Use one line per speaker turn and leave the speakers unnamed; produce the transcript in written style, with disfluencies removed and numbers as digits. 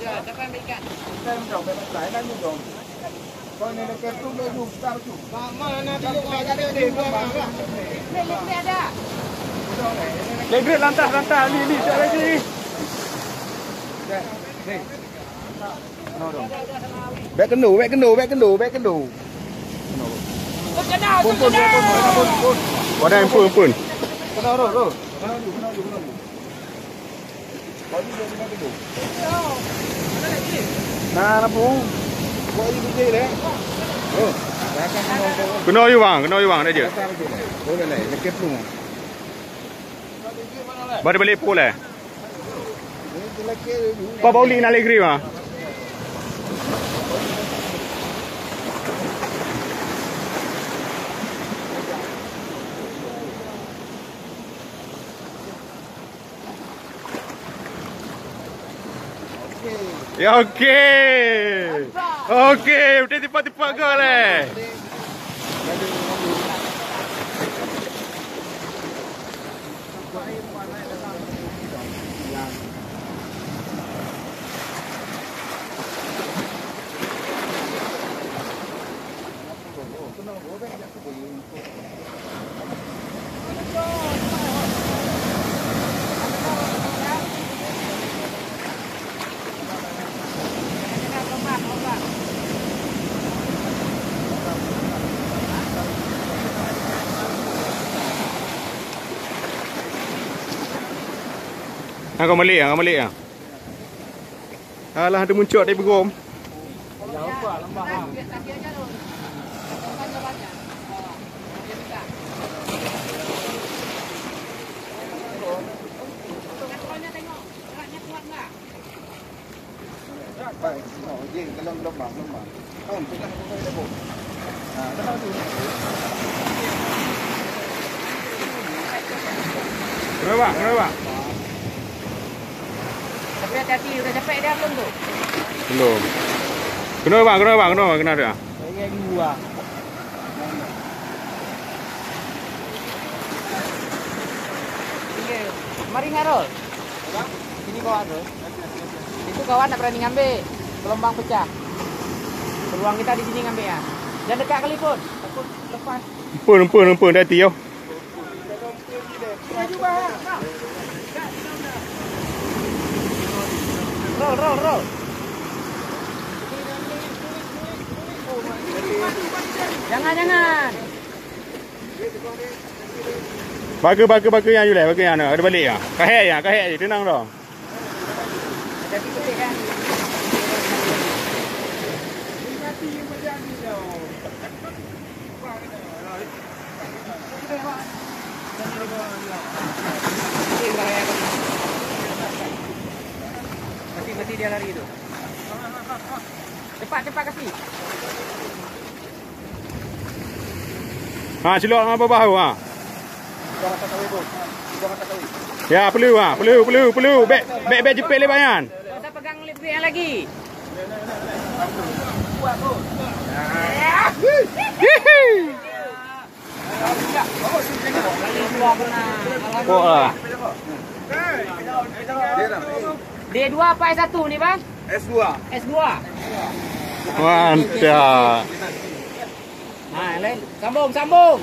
Siapa ambil ikan?
Kita yang jauh benar lain aja dong. Kalau ini dekat tu dia besar tu.
Mana tu ada di bawah. Lek ada.
Lek lantas ni tak lagi.
Bek kendu. Pun.
Wadah pun.
Kenal ro. Nah, napu. Kau ini DJ le. Oh,
Kena you bang dah je.
Boleh le, dekat tu.
Balik pula. Kau bowling nak negeri mah. Ya okey. Udah tiba-tiba kau le. Kau balik ah. Alah ada muncul dari begom.
Baik, je kalau lembang. Oh, kita nak pakai dapur. Dah tu.
Kenapa?
Tapi hati-hati udah capek dah belum tu?
Belum. Kenapa? Kena dia.
Saya dua. Mari ngarol. Sini kawan tu. Itu kawan nak berani ngambil. Gelombang pecah. Peluang kita di sini ngambil ya. Jangan dekat kali pun. Takut lepas.
Empun dah tiup.
Roll. Jangan.
Baka yang julai, baka yang ada balik ah. Kahek je tenang dah.
Jadi petik kan. Mati dia lari tu. Cepat kasih.
Celok apa bahu ah.
Jangan tak tahu.
Ya, perlu. Beg jepit le bayan.
Kita pegang lip yang lagi.
Kok lah.
D2 apa S1 ni bang?
S2.
Mantap.
Nah, lain. Sambung.